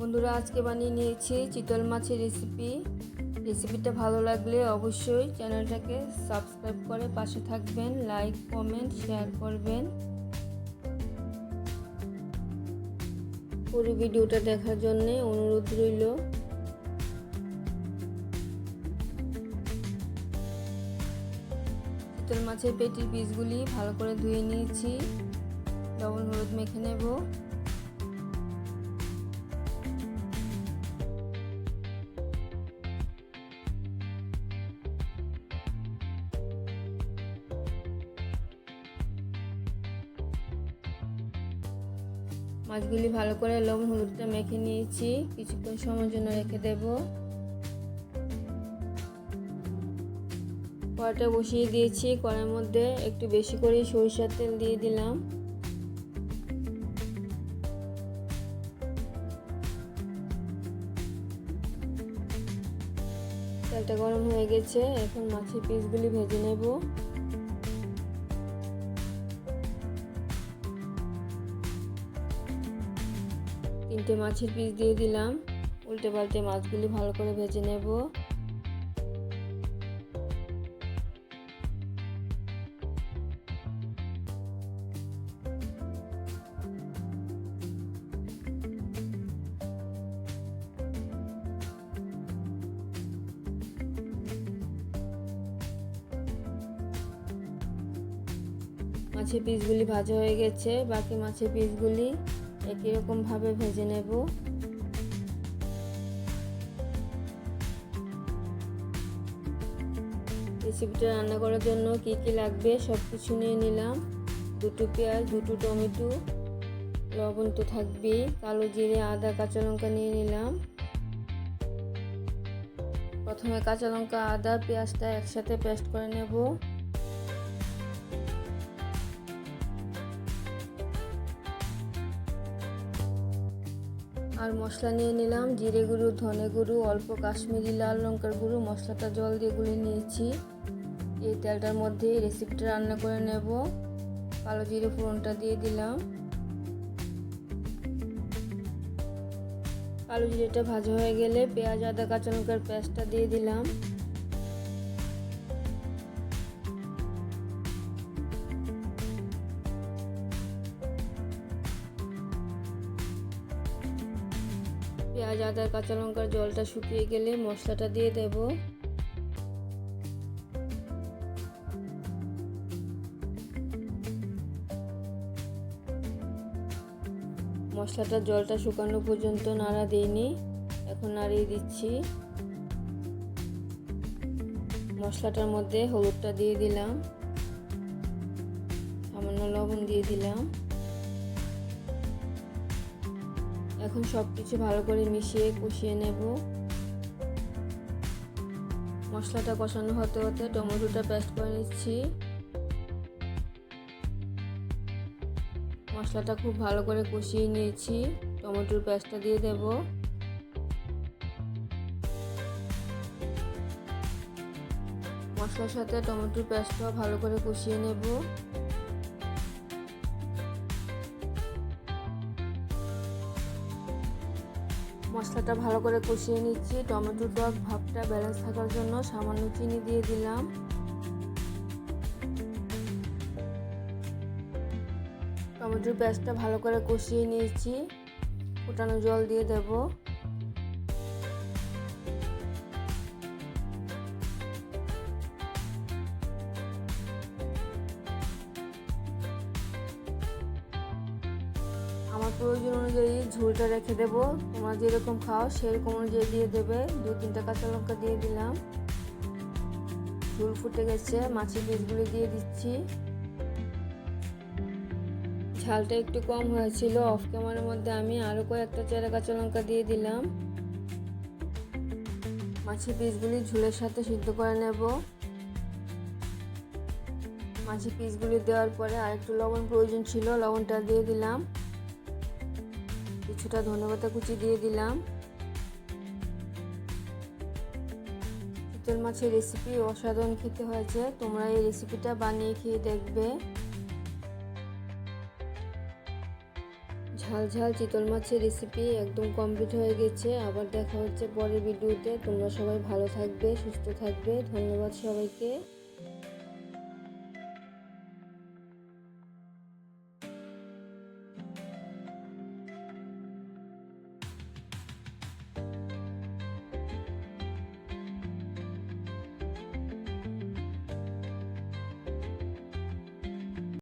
বন্ধুরা, আজকে বানিয়ে নিয়েছি চিতল মাছের রেসিপিটা ভালো লাগলে অবশ্যই চ্যানেলটাকে সাবস্ক্রাইব করে পাশে থাকবেন, লাইক কমেন্ট শেয়ার করবেন। পুরো ভিডিওটা দেখার জন্য অনুরোধ রইল। চিতল মাছের পেটির পিসগুলি ভালো করে ধুয়ে নিয়েছি, লবণ হলুদ মেখে নেব। মাছগুলি ভালো করে লবণ হলুদটা মেখে নিয়েছি, কিছুক্ষণ সময়ের জন্য রেখে দেব। কড়াইটা বসিয়ে দিয়েছি, কড়াইয়ের মধ্যে একটু বেশি করে সরিষার তেল দিয়ে দিলাম। তেলটা গরম হয়ে গেছে, এখন মাছের পিসগুলি ভেজে নেব। তিনটে মাছের পিস দিয়ে দিলাম, উল্টে পাল্টে মাছগুলি ভালো করে ভেজে নেব। মাছের পিসগুলি ভাজা হয়ে গেছে, বাকি মাছের পিসগুলি একই রকম ভাবে ভেজে নেব। রেসিপিটা রান্না করার জন্য কি কি লাগবে সব কিছু নিয়ে নিলাম। দুটো পেঁয়াজ, দুটো টমেটো, লবণ তো থাকবেই, কালো জিরে, আদা, কাঁচা লঙ্কা নিয়ে নিলাম। প্রথমে কাঁচা লঙ্কা, আদা, পেঁয়াজটা একসাথে পেস্ট করে নেব। আর মশলা নিয়ে নিলাম জিরে গুঁড়ো, ধনে গুঁড়ো, অল্প কাশ্মীরি লাল লঙ্কার গুঁড়ো। মশলাটা জল দিয়ে গুলে নিয়েছি। এই তেলটার মধ্যে রেসিপিটা রান্না করে নেব। কালো জিরে ফোড়নটা দিয়ে দিলাম। কালো জিরেটা ভাজা হয়ে গেলে পেঁয়াজ, আদা, কাঁচা লঙ্কার পেস্টটা দিয়ে দিলাম। পেঁয়াজ, আদা, কাঁচা লঙ্কার জলটা শুকিয়ে গেলে মশলাটা দিয়ে দেব। মশলাটার জলটা শুকানো পর্যন্ত নাড়া দিইনি, এখন নাড়িয়ে দিচ্ছি। মশলাটার মধ্যে হলুদটা দিয়ে দিলাম, সামান্য লবণ দিয়ে দিলাম। এখন সব কিছু ভালো করে মিশিয়ে কষিয়ে নেব। মশলাটা কষানো হতে হতে টমেটোটা পেস্ট করে নিচ্ছি। মশলাটা খুব ভালো করে কষিয়ে নিয়েছি, টমেটোর পেস্টটা দিয়ে দেব। মশলার সাথে টমেটোর পেস্টটা ভালো করে কষিয়ে নেব। মশলাটা ভালো করে কষিয়ে নিচ্ছি। টমেটোর টক ভাবটা ব্যালেন্স থাকার জন্য সামান্য চিনি দিয়ে দিলাম। টমেটোর পেস্টটা ভালো করে কষিয়ে নিয়েছি, ফোটানো জল দিয়ে দেব। আমার প্রয়োজন অনুযায়ী ঝোলটা রেখে দেব। তোমরা যেরকম খাও সেরকম অনুযায়ী দিয়ে দেবে। 2-3টা কাঁচা লঙ্কা দিয়ে দিলাম। ঝোল ফুটে গেছে, মাছের পিসগুলি দিয়ে দিচ্ছি। ঝালটা একটু কম হয়েছিল, অফ ক্যামেরার মধ্যে আমি আরও কয়েকটা চেরা কাঁচা লঙ্কা দিয়ে দিলাম। মাছের পিসগুলি ঝোলের সাথে সিদ্ধ করে নেব। মাছের পিসগুলি দেওয়ার পরে আরেকটু লবণ প্রয়োজন ছিল, লবণটা দিয়ে দিলাম। কিছুটা ধনেপাতা কুচি দিয়ে দিলাম। চিতল মাছের রেসিপি অসাধারণ খেতে হয়েছে, তোমরা এই রেসিপিটা বানিয়ে খেয়ে দেখবে। ঝাল ঝাল চিতল মাছের রেসিপি একদম কমপ্লিট হয়ে গেছে। আবার দেখা হচ্ছে পরের ভিডিওতে। তোমরা সবাই ভালো থাকবে, সুস্থ থাকবে। ধন্যবাদ সবাইকে।